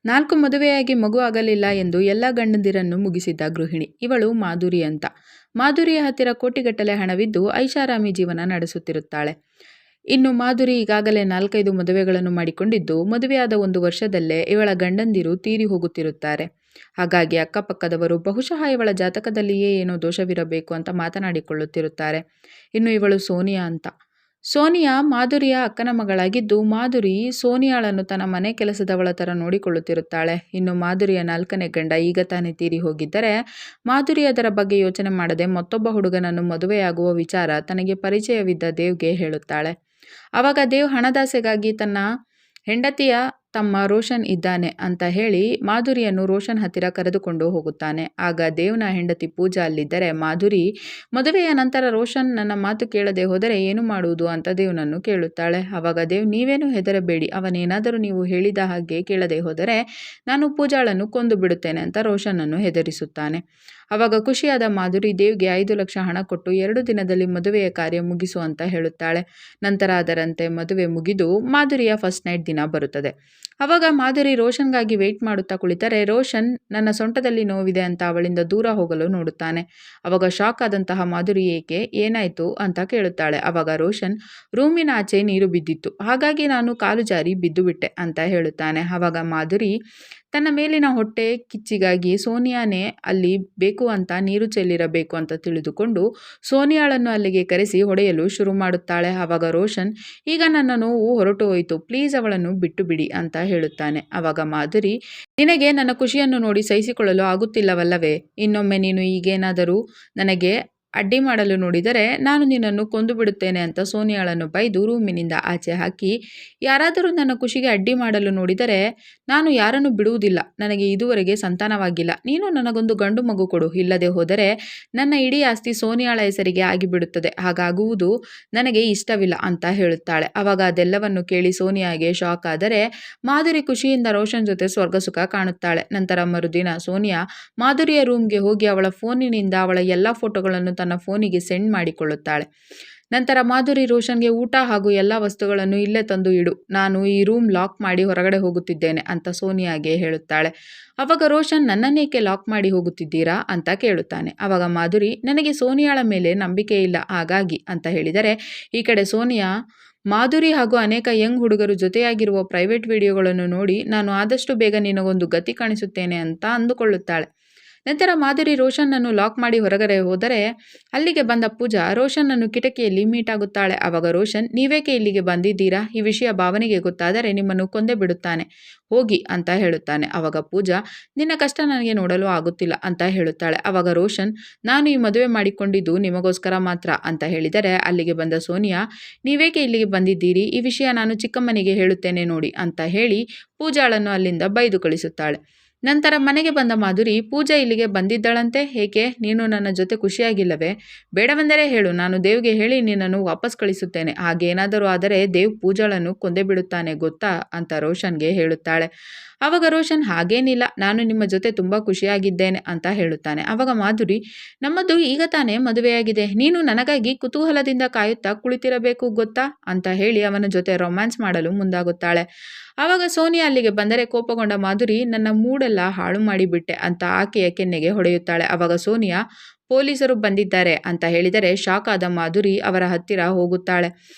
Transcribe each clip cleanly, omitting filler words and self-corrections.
4 ಮದುವೆಯಾಗಿ ಮಗು ಆಗಲಿಲ್ಲ ಎಂದು ಎಲ್ಲ ಗಂಡಂದಿರನ್ನು ಮುಗಿಸಿದ್ದ ಗೃಹಿಣಿ. ಇವಳು ಮಾಧುರಿ ಅಂತ. ಮಾಧುರಿಯ ಹತ್ತಿರ ಕೋಟಿಗಟ್ಟಲೆ ಹಣವಿದ್ದು ಐಷಾರಾಮಿ ಜೀವನ ನಡೆಸುತ್ತಿರುತ್ತಾಳೆ. ಇನ್ನು ಮಾಧುರಿ ಈಗಾಗಲೇ 4-5 ಮದುವೆಗಳನ್ನು ಮಾಡಿಕೊಂಡಿದ್ದು, ಮದುವೆಯಾದ 1 ವರ್ಷದಲ್ಲೇ ಇವಳ ಗಂಡಂದಿರು ತೀರಿ ಹೋಗುತ್ತಿರುತ್ತಾರೆ. ಹಾಗಾಗಿ ಅಕ್ಕಪಕ್ಕದವರು ಬಹುಶಃ ಇವಳ ಜಾತಕದಲ್ಲಿಯೇ ಏನೋ ದೋಷವಿರಬೇಕು ಅಂತ ಮಾತನಾಡಿಕೊಳ್ಳುತ್ತಿರುತ್ತಾರೆ. ಇನ್ನು ಇವಳು ಸೋನಿಯಾ ಅಂತ. ಸೋನಿಯಾ ಮಾಧುರಿಯ ಅಕ್ಕನ ಮಗಳಾಗಿದ್ದು, ಮಾಧುರಿ ಸೋನಿಯಾಳನ್ನು ತನ್ನ ಮನೆ ಕೆಲಸದವಳ ಥರ ನೋಡಿಕೊಳ್ಳುತ್ತಿರುತ್ತಾಳೆ. ಇನ್ನು ಮಾಧುರಿಯ 4ನೇ ಗಂಡ ಈಗ ತಾನೇ ತೀರಿ ಹೋಗಿದ್ದರೆ, ಮಾಧುರಿ ಅದರ ಬಗ್ಗೆ ಯೋಚನೆ ಮಾಡದೆ ಮತ್ತೊಬ್ಬ ಹುಡುಗನನ್ನು ಮದುವೆಯಾಗುವ ವಿಚಾರ ತನಗೆ ಪರಿಚಯವಿದ್ದ ದೇವ್ಗೆ ಹೇಳುತ್ತಾಳೆ. ಆವಾಗ ದೇವ್ ಹಣದಾಸೆಗಾಗಿ ತನ್ನ ಹೆಂಡತಿಯ ತಮ್ಮ ರೋಷನ್ ಇದ್ದಾನೆ ಅಂತ ಹೇಳಿ ಮಾಧುರಿಯನ್ನು ರೋಷನ್ ಹತ್ತಿರ ಕರೆದುಕೊಂಡು ಹೋಗುತ್ತಾನೆ. ಆಗ ದೇವ್ನ ಹೆಂಡತಿ ಪೂಜಾ ಅಲ್ಲಿದ್ದರೆ, ಮಾಧುರಿ ಮದುವೆಯ ನಂತರ ರೋಷನ್ ನನ್ನ ಮಾತು ಕೇಳದೆ ಹೋದರೆ ಏನು ಮಾಡುವುದು ಅಂತ ದೇವ್ನನ್ನು ಕೇಳುತ್ತಾಳೆ. ಆವಾಗ ದೇವ್, ನೀವೇನು ಹೆದರಬೇಡಿ, ಅವನೇನಾದರೂ ನೀವು ಹೇಳಿದ ಹಾಗೆ ಕೇಳದೆ ಹೋದರೆ ನಾನು ಪೂಜಾಳನ್ನು ಕೊಂದು ಬಿಡುತ್ತೇನೆ ಅಂತ ರೋಷನನ್ನು ಹೆದರಿಸುತ್ತಾನೆ. ಆವಾಗ ಖುಷಿಯಾದ ಮಾಧುರಿ ದೇವ್ಗೆ 5 ಲಕ್ಷ ಹಣ ಕೊಟ್ಟು 2 ದಿನದಲ್ಲಿ ಮದುವೆಯ ಕಾರ್ಯ ಮುಗಿಸು ಅಂತ ಹೇಳುತ್ತಾಳೆ. ನಂತರ ಅದರಂತೆ ಮದುವೆ ಮುಗಿದು ಮಾಧುರಿಯ ಫಸ್ಟ್ ನೈಟ್ ದಿನ ಬರುತ್ತದೆ. ಆವಾಗ ಮಾಧುರಿ ರೋಷನ್ಗಾಗಿ ವೆಯ್ಟ್ ಮಾಡುತ್ತಾ ಕುಳಿತರೆ, ರೋಷನ್ ನನ್ನ ಸೊಂಟದಲ್ಲಿ ನೋವಿದೆ ಅಂತ ಅವಳಿಂದ ದೂರ ಹೋಗಲು ನೋಡುತ್ತಾನೆ. ಆವಾಗ ಶಾಕ್ ಆದಂತಹ ಮಾಧುರಿ ಏನಾಯ್ತು ಅಂತ ಕೇಳುತ್ತಾಳೆ. ಆವಾಗ ರೋಷನ್, ರೂಮಿನ ಆಚೆ ನೀರು ಬಿದ್ದಿತ್ತು, ಹಾಗಾಗಿ ನಾನು ಕಾಲು ಜಾರಿ ಬಿದ್ದು ಬಿಟ್ಟೆ ಅಂತ ಹೇಳುತ್ತಾನೆ. ಆವಾಗ ಮಾಧುರಿ ತನ್ನ ಮೇಲಿನ ಹೊಟ್ಟೆ ಕಿಚ್ಚಿಗಾಗಿ ಸೋನಿಯಾನೇ ಅಲ್ಲಿ ಬೇಕು ಅಂತ ನೀರು ಚೆಲ್ಲಿರಬೇಕು ಅಂತ ತಿಳಿದುಕೊಂಡು ಸೋನಿಯಾಳನ್ನು ಅಲ್ಲಿಗೆ ಕರೆಸಿ ಹೊಡೆಯಲು ಶುರು ಮಾಡುತ್ತಾಳೆ. ಆವಾಗ ರೋಷನ್, ಈಗ ನನ್ನ ನೋವು ಹೊರಟು ಹೋಯಿತು, ಪ್ಲೀಸ್ ಅವಳನ್ನು ಬಿಟ್ಟು ಬಿಡಿ ಅಂತ ಹೇಳುತ್ತಾನೆ. ಆವಾಗ ಮಾಧುರಿ, ನಿನಗೆ ನನ್ನ ಖುಷಿಯನ್ನು ನೋಡಿ ಸಹಿಸಿಕೊಳ್ಳಲು ಆಗುತ್ತಿಲ್ಲವಲ್ಲವೇ? ಇನ್ನೊಮ್ಮೆ ನೀನು ಈಗೇನಾದರೂ ನನಗೆ ಅಡ್ಡಿ ಮಾಡಲು ನೋಡಿದರೆ ನಾನು ನಿನ್ನನ್ನು ಕೊಂದು ಬಿಡುತ್ತೇನೆ ಅಂತ ಸೋನಿಯಾಳನ್ನು ಬೈದು ರೂಮಿನಿಂದ ಆಚೆ ಹಾಕಿ, ಯಾರಾದರೂ ನನ್ನ ಖುಷಿಗೆ ಅಡ್ಡಿ ಮಾಡಲು ನೋಡಿದರೆ ನಾನು ಯಾರನ್ನು ಬಿಡುವುದಿಲ್ಲ, ನನಗೆ ಇದುವರೆಗೆ ಸಂತಾನವಾಗಿಲ್ಲ, ನೀನು ನನಗೊಂದು ಗಂಡು ಮಗು ಕೊಡು, ಇಲ್ಲದೆ ಹೋದರೆ ನನ್ನ ಇಡೀ ಆಸ್ತಿ ಸೋನಿಯಾಳ ಹೆಸರಿಗೆ ಆಗಿಬಿಡುತ್ತದೆ, ಹಾಗಾಗುವುದು ನನಗೆ ಇಷ್ಟವಿಲ್ಲ ಅಂತ ಹೇಳುತ್ತಾಳೆ. ಆವಾಗ ಅದೆಲ್ಲವನ್ನು ಕೇಳಿ ಸೋನಿಯಾಗೆ ಶಾಕ್ ಆದರೆ ಮಾಧುರಿ ಖುಷಿಯಿಂದ ರೋಷನ್ ಜೊತೆ ಸ್ವರ್ಗ ಸುಖ ಕಾಣುತ್ತಾಳೆ. ನಂತರ ಮರುದಿನ ಸೋನಿಯಾ ಮಾಧುರಿಯ ರೂಮ್ಗೆ ಹೋಗಿ ಅವಳ ಫೋನಿನಿಂದ ಅವಳ ಎಲ್ಲ ಫೋಟೋಗಳನ್ನು ತನ್ನ ಫೋನಿಗೆ ಸೆಂಡ್ ಮಾಡಿಕೊಳ್ಳುತ್ತಾಳೆ. ನಂತರ ಮಾಧುರಿ ರೋಷನ್ಗೆ ಊಟ ಹಾಗೂ ಎಲ್ಲ ವಸ್ತುಗಳನ್ನು ಇಲ್ಲೇ ತಂದು ಇಡು, ನಾನು ಈ ರೂಮ್ ಲಾಕ್ ಮಾಡಿ ಹೊರಗಡೆ ಹೋಗುತ್ತಿದ್ದೇನೆ ಅಂತ ಸೋನಿಯಾಗೆ ಹೇಳುತ್ತಾಳೆ. ಆವಾಗ ರೋಷನ್, ನನ್ನನ್ನೇಕೆ ಲಾಕ್ ಮಾಡಿ ಹೋಗುತ್ತಿದ್ದೀರಾ ಅಂತ ಕೇಳುತ್ತಾನೆ. ಆವಾಗ ಮಾಧುರಿ, ನನಗೆ ಸೋನಿಯಾಳ ಮೇಲೆ ನಂಬಿಕೆ ಇಲ್ಲ ಹಾಗಾಗಿ ಅಂತ ಹೇಳಿದರೆ, ಈ ಕಡೆ ಸೋನಿಯಾ ಮಾಧುರಿ ಹಾಗೂ ಅನೇಕ ಯಂಗ್ ಹುಡುಗರು ಜೊತೆಯಾಗಿರುವ ಪ್ರೈವೇಟ್ ವಿಡಿಯೋಗಳನ್ನು ನೋಡಿ ನಾನು ಆದಷ್ಟು ಬೇಗ ನಿನಗೊಂದು ಗತಿ ಕಾಣಿಸುತ್ತೇನೆ ಅಂತ ಅಂದುಕೊಳ್ಳುತ್ತಾಳೆ. ನಂತರ ಮಾಧುರಿ ರೋಷನ್ನನ್ನು ಲಾಕ್ ಮಾಡಿ ಹೊರಗಡೆ ಹೋದರೆ ಅಲ್ಲಿಗೆ ಬಂದ ಪೂಜಾ ರೋಷನ್ನನ್ನು ಕಿಟಕಿಯಲ್ಲಿ ಮೀಟ್ ಆಗುತ್ತಾಳೆ. ಆವಾಗ ರೋಷನ್, ನೀವೇಕೆ ಇಲ್ಲಿಗೆ ಬಂದಿದ್ದೀರಾ? ಈ ವಿಷಯ ಭಾವನೆಗೆ ಗೊತ್ತಾದರೆ ನಿಮ್ಮನ್ನು ಕೊಂದೇ ಬಿಡುತ್ತಾನೆ, ಹೋಗಿ ಅಂತ ಹೇಳುತ್ತಾನೆ. ಆವಾಗ ಪೂಜಾ, ನಿನ್ನ ಕಷ್ಟ ನನಗೆ ನೋಡಲು ಆಗುತ್ತಿಲ್ಲ ಅಂತ ಹೇಳುತ್ತಾಳೆ. ಆವಾಗ ರೋಷನ್, ನಾನು ಈ ಮದುವೆ ಮಾಡಿಕೊಂಡಿದ್ದು ನಿಮಗೋಸ್ಕರ ಮಾತ್ರ ಅಂತ ಹೇಳಿದರೆ ಅಲ್ಲಿಗೆ ಬಂದ ಸೋನಿಯಾ, ನೀವೇಕೆ ಇಲ್ಲಿಗೆ ಬಂದಿದ್ದೀರಿ? ಈ ವಿಷಯ ನಾನು ಚಿಕ್ಕಮ್ಮನಿಗೆ ಹೇಳುತ್ತೇನೆ ನೋಡಿ ಅಂತ ಹೇಳಿ ಪೂಜಾಳನ್ನು ಅಲ್ಲಿಂದ ಬೈದು ಕಳಿಸುತ್ತಾಳೆ. ನಂತರ ಮನೆಗೆ ಬಂದ ಮಾಧುರಿ, ಪೂಜಾ ಇಲ್ಲಿಗೆ ಬಂದಿದ್ದಳಂತೆ, ಏಕೆ? ನೀನು ನನ್ನ ಜೊತೆ ಖುಷಿಯಾಗಿಲ್ಲವೇ? ಬೇಡವೆಂದರೆ ಹೇಳು, ನಾನು ದೇವ್ಗೆ ಹೇಳಿ ನಿನ್ನನ್ನು ವಾಪಸ್ ಕಳಿಸುತ್ತೇನೆ, ಹಾಗೇನಾದರೂ ಆದರೆ ದೇವ್ ಪೂಜಾಳನ್ನು ಕೊಂದೇ ಬಿಡುತ್ತಾನೆ ಗೊತ್ತಾ ಅಂತ ರೋಷನ್ಗೆ ಹೇಳುತ್ತಾಳೆ. ಆವಾಗ ರೋಷನ್, ಹಾಗೇನಿಲ್ಲ, ನಾನು ನಿಮ್ಮ ಜೊತೆ ತುಂಬ ಖುಷಿಯಾಗಿದ್ದೇನೆ ಅಂತ ಹೇಳುತ್ತಾನೆ. ಆವಾಗ ಮಾಧುರಿ, ನಮ್ಮದು ಈಗ ತಾನೇ ಮದುವೆಯಾಗಿದೆ, ನೀನು ನನಗಾಗಿ ಕುತೂಹಲದಿಂದ ಕಾಯುತ್ತಾ ಕುಳಿತಿರಬೇಕು ಗೊತ್ತಾ ಅಂತ ಹೇಳಿ ಅವನ ಜೊತೆ ರೊಮ್ಯಾನ್ಸ್ ಮಾಡಲು ಮುಂದಾಗುತ್ತಾಳೆ. ಆವಾಗ ಸೋನಿಯಾ ಅಲ್ಲಿಗೆ ಬಂದರೆ ಕೋಪಗೊಂಡ ಮಾಧುರಿ, ನನ್ನ ಮೂಡೆಲ್ಲ ಹಾಳು ಮಾಡಿಬಿಟ್ಟೆ ಅಂತ ಆಕೆಯ ಕೆನ್ನೆಗೆ ಹೊಡೆಯುತ್ತಾಳೆ. ಆವಾಗ ಸೋನಿಯಾ, ಪೊಲೀಸರು ಬಂದಿದ್ದಾರೆ ಅಂತ ಹೇಳಿದರೆ ಶಾಕ್ ಆದ ಮಾಧುರಿ ಅವರ ಹತ್ತಿರ ಹೋಗುತ್ತಾಳೆ.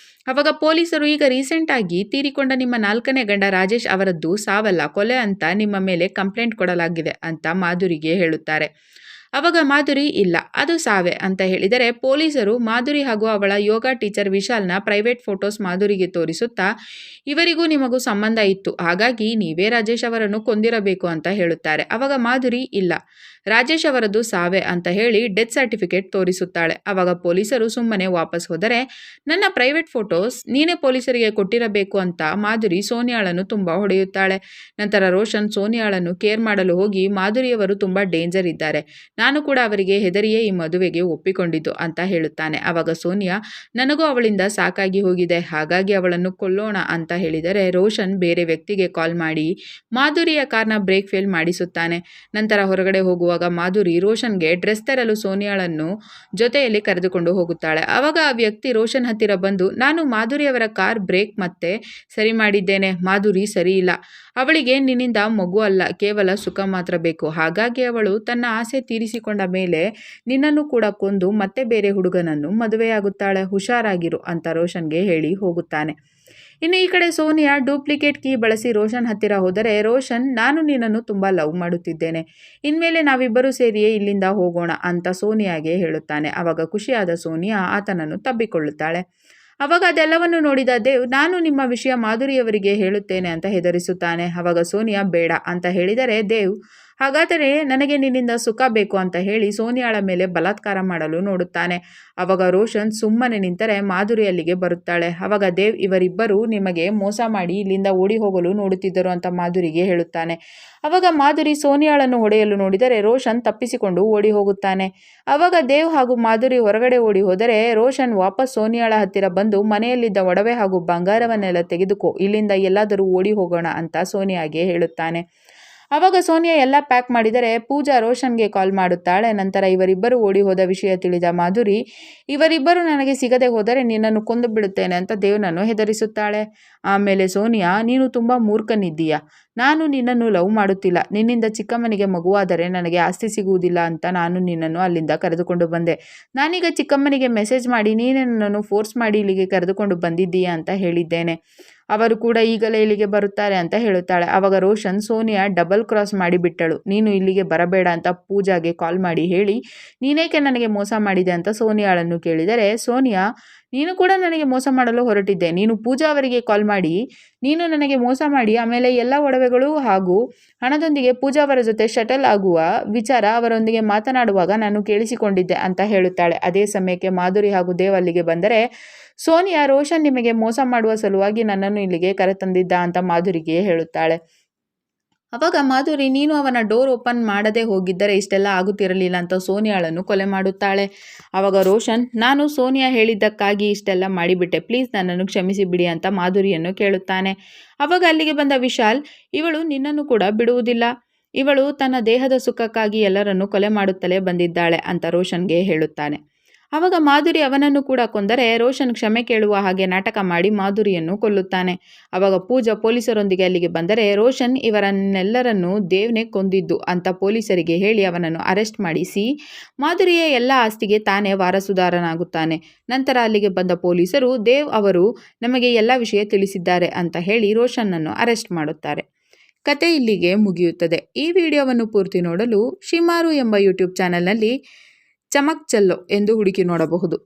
ಆವಾಗ ಪೊಲೀಸರು, ಈಗ ರೀಸೆಂಟಾಗಿ ತೀರಿಕೊಂಡ ನಿಮ್ಮ 4ನೇ ಗಂಡ ರಾಜೇಶ್ ಅವರದ್ದು ಸಾವಲ್ಲ, ಕೊಲೆ ಅಂತ ನಿಮ್ಮ ಮೇಲೆ ಕಂಪ್ಲೇಂಟ್ ಕೊಡಲಾಗಿದೆ ಅಂತ ಮಾಧುರಿಗೆ ಹೇಳುತ್ತಾರೆ. ಆವಾಗ ಮಾಧುರಿ, ಇಲ್ಲ ಅದು ಸಾವೆ ಅಂತ ಹೇಳಿದರೆ ಪೊಲೀಸರು ಮಾಧುರಿ ಹಾಗೂ ಅವಳ ಯೋಗ ಟೀಚರ್ ವಿಶಾಲ್ನ ಪ್ರೈವೇಟ್ ಫೋಟೋಸ್ ಮಾಧುರಿಗೆ ತೋರಿಸುತ್ತಾ, ಇವರಿಗೂ ನಿಮಗೂ ಸಂಬಂಧ ಇತ್ತು, ಹಾಗಾಗಿ ನೀವೇ ರಾಜೇಶ್ ಅವರನ್ನು ಕೊಂದಿರಬೇಕು ಅಂತ ಹೇಳುತ್ತಾರೆ. ಆವಾಗ ಮಾಧುರಿ, ಇಲ್ಲ ರಾಜೇಶ್ ಅವರದ್ದು ಸಾವೆ ಅಂತ ಹೇಳಿ ಡೆತ್ ಸರ್ಟಿಫಿಕೇಟ್ ತೋರಿಸುತ್ತಾಳೆ. ಆವಾಗ ಪೊಲೀಸರು ಸುಮ್ಮನೆ ವಾಪಸ್ ಹೋದರೆ, ನನ್ನ ಪ್ರೈವೇಟ್ ಫೋಟೋಸ್ ನೀನೇ ಪೊಲೀಸರಿಗೆ ಕೊಟ್ಟಿರಬೇಕು ಅಂತ ಮಾಧುರಿ ಸೋನಿಯಾಳನ್ನು ತುಂಬ ಹೊಡೆಯುತ್ತಾಳೆ. ನಂತರ ರೋಷನ್ ಸೋನಿಯಾಳನ್ನು ಕೇರ್ ಮಾಡಲು ಹೋಗಿ, ಮಾಧುರಿಯವರು ತುಂಬ ಡೇಂಜರ್ ಇದ್ದಾರೆ, ನಾನು ಕೂಡ ಅವರಿಗೆ ಹೆದರಿಯೇ ಈ ಮದುವೆಗೆ ಒಪ್ಪಿಕೊಂಡಿದ್ದು ಅಂತ ಹೇಳುತ್ತಾನೆ. ಆವಾಗ ಸೋನಿಯಾ, ನನಗೂ ಅವಳಿಂದ ಸಾಕಾಗಿ ಹೋಗಿದೆ, ಹಾಗಾಗಿ ಅವಳನ್ನು ಕೊಲ್ಲೋಣ ಅಂತ ಹೇಳಿದರೆ ರೋಷನ್ ಬೇರೆ ವ್ಯಕ್ತಿಗೆ ಕಾಲ್ ಮಾಡಿ ಮಾಧುರಿಯ ಕಾರ್ನ ಬ್ರೇಕ್ ಫೇಲ್ ಮಾಡಿಸುತ್ತಾನೆ. ನಂತರ ಹೊರಗಡೆ ಹೋಗುವಾಗ ಮಾಧುರಿ ರೋಷನ್ಗೆ ಡ್ರೆಸ್ ತರಲು ಸೋನಿಯಾಳನ್ನು ಜೊತೆಯಲ್ಲಿ ಕರೆದುಕೊಂಡು ಹೋಗುತ್ತಾಳೆ. ಆವಾಗ ಆ ವ್ಯಕ್ತಿ ರೋಷನ್ ಹತ್ತಿರ ಬಂದು, ನಾನು ಮಾಧುರಿಯವರ ಕಾರ್ ಬ್ರೇಕ್ ಮತ್ತೆ ಸರಿ ಮಾಡಿದ್ದೇನೆ. ಮಾಧುರಿ ಸರಿ ಇಲ್ಲ, ಅವಳಿಗೆ ನಿನ್ನಿಂದ ಮಗು ಅಲ್ಲ, ಕೇವಲ ಸುಖ ಮಾತ್ರ ಬೇಕು. ಹಾಗಾಗಿ ಅವಳು ತನ್ನ ಆಸೆ ತೀರಿಸಿಕೊಂಡ ಮೇಲೆ ನಿನ್ನನ್ನು ಕೂಡ ಕೊಂದು ಮತ್ತೆ ಬೇರೆ ಹುಡುಗನನ್ನು ಮದುವೆಯಾಗುತ್ತಾಳೆ. ಹುಷಾರಾಗಿರು ಅಂತ ರೋಷನ್ಗೆ ಹೇಳಿ ಹೋಗುತ್ತಾನೆ. ಇನ್ನು ಈ ಕಡೆ ಸೋನಿಯಾ ಡೂಪ್ಲಿಕೇಟ್ ಕೀ ಬಳಸಿ ರೋಷನ್ ಹತ್ತಿರ ಹೋದರೆ, ರೋಷನ್, ನಾನು ನಿನ್ನನ್ನು ತುಂಬ ಲವ್ ಮಾಡುತ್ತಿದ್ದೇನೆ, ಇನ್ಮೇಲೆ ನಾವಿಬ್ಬರೂ ಸೇರಿಯೇ ಇಲ್ಲಿಂದ ಹೋಗೋಣ ಅಂತ ಸೋನಿಯಾಗೆ ಹೇಳುತ್ತಾನೆ. ಆವಾಗ ಖುಷಿಯಾದ ಸೋನಿಯಾ ಆತನನ್ನು ತಬ್ಬಿಕೊಳ್ಳುತ್ತಾಳೆ. ಆವಾಗ ಅದೆಲ್ಲವನ್ನು ನೋಡಿದ ದೇವ್, ನಾನು ನಿಮ್ಮ ವಿಷಯ ಮಾಧುರಿಯವರಿಗೆ ಹೇಳುತ್ತೇನೆ ಅಂತ ಹೆದರಿಸುತ್ತಾನೆ. ಆವಾಗ ಸೋನಿಯಾ ಬೇಡ ಅಂತ ಹೇಳಿದರೆ ದೇವ್, ಹಾಗಾದರೆ ನನಗೆ ನಿನ್ನಿಂದ ಸುಖ ಬೇಕು ಅಂತ ಹೇಳಿ ಸೋನಿಯಾಳ ಮೇಲೆ ಬಲಾತ್ಕಾರ ಮಾಡಲು ನೋಡುತ್ತಾನೆ. ಆವಾಗ ರೋಷನ್ ಸುಮ್ಮನೆ ನಿಂತರೆ ಮಾಧುರಿ ಅಲ್ಲಿಗೆ ಬರುತ್ತಾಳೆ. ಆವಾಗ ದೇವ್, ಇವರಿಬ್ಬರು ನಿಮಗೆ ಮೋಸ ಮಾಡಿ ಇಲ್ಲಿಂದ ಓಡಿ ಹೋಗಲು ನೋಡುತ್ತಿದ್ದರು ಅಂತ ಮಾಧುರಿಗೆ ಹೇಳುತ್ತಾನೆ. ಆವಾಗ ಮಾಧುರಿ ಸೋನಿಯಾಳನ್ನು ಹೊಡೆಯಲು ನೋಡಿದರೆ ರೋಷನ್ ತಪ್ಪಿಸಿಕೊಂಡು ಓಡಿ ಹೋಗುತ್ತಾನೆ. ಆವಾಗ ದೇವ್ ಹಾಗೂ ಮಾಧುರಿ ಹೊರಗಡೆ ಓಡಿ ಹೋದರೆ ರೋಷನ್ ವಾಪಸ್ ಸೋನಿಯಾಳ ಹತ್ತಿರ ಬಂದು, ಮನೆಯಲ್ಲಿದ್ದ ಒಡವೆ ಹಾಗೂ ಬಂಗಾರವನ್ನೆಲ್ಲ ತೆಗೆದುಕೋ, ಇಲ್ಲಿಂದ ಎಲ್ಲಾದರೂ ಓಡಿ ಹೋಗೋಣ ಅಂತ ಸೋನಿಯಾಗೆ ಹೇಳುತ್ತಾನೆ. ಆವಾಗ ಸೋನಿಯಾ ಎಲ್ಲ ಪ್ಯಾಕ್ ಮಾಡಿದರೆ ಪೂಜಾ ರೋಷನ್ಗೆ ಕಾಲ್ ಮಾಡುತ್ತಾಳೆ. ನಂತರ ಇವರಿಬ್ಬರು ಓಡಿ ಹೋದ ವಿಷಯ ತಿಳಿದ ಮಾಧುರಿ, ಇವರಿಬ್ಬರು ನನಗೆ ಸಿಗದೆ ಹೋದರೆ ನಿನ್ನನ್ನು ಕೊಂದು ಬಿಡುತ್ತೇನೆ ಅಂತ ದೇವ್ನನ್ನು ಹೆದರಿಸುತ್ತಾಳೆ. ಆಮೇಲೆ ಸೋನಿಯಾ, ನೀನು ತುಂಬ ಮೂರ್ಖನಿದ್ದೀಯಾ, ನಾನು ನಿನ್ನನ್ನು ಲವ್ ಮಾಡುತ್ತಿಲ್ಲ, ನಿನ್ನಿಂದ ಚಿಕ್ಕಮ್ಮನಿಗೆ ಮಗುವಾದರೆ ನನಗೆ ಆಸ್ತಿ ಸಿಗುವುದಿಲ್ಲ ಅಂತ ನಾನು ನಿನ್ನನ್ನು ಅಲ್ಲಿಂದ ಕರೆದುಕೊಂಡು ಬಂದೆ. ನಾನೀಗ ಚಿಕ್ಕಮ್ಮನಿಗೆ ಮೆಸೇಜ್ ಮಾಡಿ ನೀನೇ ನನ್ನನ್ನು ಫೋರ್ಸ್ ಮಾಡಿ ಇಲ್ಲಿಗೆ ಕರೆದುಕೊಂಡು ಬಂದಿದ್ದೀಯಾ ಅಂತ ಹೇಳಿದ್ದೇನೆ. ಅವರು ಕೂಡ ಈಗಲೇ ಇಲ್ಲಿಗೆ ಬರುತ್ತಾರೆ ಅಂತ ಹೇಳುತ್ತಾಳೆ. ಆವಾಗ ರೋಷನ್, ಸೋನಿಯಾ ಡಬಲ್ ಕ್ರಾಸ್ ಮಾಡಿಬಿಟ್ಟಳು, ನೀನು ಇಲ್ಲಿಗೆ ಬರಬೇಡ ಅಂತ ಪೂಜಾಗೆ ಕಾಲ್ ಮಾಡಿ ಹೇಳಿ ನೀನೇಕೆ ನನಗೆ ಮೋಸ ಮಾಡಿದೆ ಅಂತ ಸೋನಿಯಾಳನ್ನು ಕೇಳಿದರೆ, ಸೋನಿಯಾ, ನೀನು ಕೂಡ ನನಗೆ ಮೋಸ ಮಾಡಲು ಹೊರಟಿದ್ದೆ, ನೀನು ಪೂಜಾ ಅವರಿಗೆ ಕಾಲ್ ಮಾಡಿ ನೀನು ನನಗೆ ಮೋಸ ಮಾಡಿ ಆಮೇಲೆ ಎಲ್ಲ ಒಡವೆಗಳು ಹಾಗೂ ಹಣದೊಂದಿಗೆ ಪೂಜಾ ಅವರ ಜೊತೆ ಶಟಲ್ ಆಗುವ ವಿಚಾರ ಅವರೊಂದಿಗೆ ಮಾತನಾಡುವಾಗ ನಾನು ಕೇಳಿಸಿಕೊಂಡಿದ್ದೆ ಅಂತ ಹೇಳುತ್ತಾಳೆ. ಅದೇ ಸಮಯಕ್ಕೆ ಮಾಧುರಿ ಹಾಗೂ ದೇವ್ ಅಲ್ಲಿಗೆ ಬಂದರೆ, ಸೋನಿಯಾ, ರೋಷನ್ ನಿಮಗೆ ಮೋಸ ಮಾಡುವ ಸಲುವಾಗಿ ನನ್ನನ್ನು ಇಲ್ಲಿಗೆ ಕರೆತಂದಿದ್ದ ಅಂತ ಮಾಧುರಿಗೆ ಹೇಳುತ್ತಾಳೆ. ಅವಾಗ ಮಾಧುರಿ, ನೀನು ಅವನ ಡೋರ್ ಓಪನ್ ಮಾಡದೆ ಹೋಗಿದ್ದರೆ ಇಷ್ಟೆಲ್ಲ ಆಗುತ್ತಿರಲಿಲ್ಲ ಅಂತ ಸೋನಿಯಾಳನ್ನು ಕೊಲೆ ಮಾಡುತ್ತಾಳೆ. ಆವಾಗ ರೋಷನ್, ನಾನು ಸೋನಿಯಾ ಹೇಳಿದ್ದಕ್ಕಾಗಿ ಇಷ್ಟೆಲ್ಲ ಮಾಡಿಬಿಟ್ಟೆ, ಪ್ಲೀಸ್ ನನ್ನನ್ನು ಕ್ಷಮಿಸಿ ಬಿಡಿ ಅಂತ ಮಾಧುರಿಯನ್ನು ಕೇಳುತ್ತಾನೆ. ಆವಾಗ ಅಲ್ಲಿಗೆ ಬಂದ ವಿಶಾಲ್, ಇವಳು ನಿನ್ನನ್ನು ಕೂಡ ಬಿಡುವುದಿಲ್ಲ, ಇವಳು ತನ್ನ ದೇಹದ ಸುಖಕ್ಕಾಗಿ ಎಲ್ಲರನ್ನು ಕೊಲೆ ಮಾಡುತ್ತಲೇ ಬಂದಿದ್ದಾಳೆ ಅಂತ ರೋಷನ್ಗೆ ಹೇಳುತ್ತಾನೆ. ಆವಾಗ ಮಾಧುರಿ ಅವನನ್ನು ಕೂಡ ಕೊಂದರೆ ರೋಷನ್ ಕ್ಷಮೆ ಕೇಳುವ ಹಾಗೆ ನಾಟಕ ಮಾಡಿ ಮಾಧುರಿಯನ್ನು ಕೊಲ್ಲುತ್ತಾನೆ. ಆವಾಗ ಪೂಜಾ ಪೊಲೀಸರೊಂದಿಗೆ ಅಲ್ಲಿಗೆ ಬಂದರೆ ರೋಷನ್ ಇವರನ್ನೆಲ್ಲರನ್ನು ದೇವ್ನೇ ಕೊಂದಿದ್ದು ಅಂತ ಪೊಲೀಸರಿಗೆ ಹೇಳಿ ಅವನನ್ನು ಅರೆಸ್ಟ್ ಮಾಡಿಸಿ ಮಾಧುರಿಯ ಎಲ್ಲ ಆಸ್ತಿಗೆ ತಾನೇ ವಾರಸುದಾರನಾಗುತ್ತಾನೆ. ನಂತರ ಅಲ್ಲಿಗೆ ಬಂದ ಪೊಲೀಸರು ದೇವ್ ಅವರು ನಮಗೆ ಎಲ್ಲ ವಿಷಯ ತಿಳಿಸಿದ್ದಾರೆ ಅಂತ ಹೇಳಿ ರೋಷನ್ನನ್ನು ಅರೆಸ್ಟ್ ಮಾಡುತ್ತಾರೆ. ಕತೆ ಇಲ್ಲಿಗೆ ಮುಗಿಯುತ್ತದೆ. ಈ ವಿಡಿಯೋವನ್ನು ಪೂರ್ತಿ ನೋಡಲು ಶಿಮಾರು ಎಂಬ ಯೂಟ್ಯೂಬ್ ಚಾನೆಲ್ನಲ್ಲಿ ಚಮಕ್ ಚಲ್ಲೋ ಎಂದು ಹುಡುಕಿ ನೋಡಬಹುದು.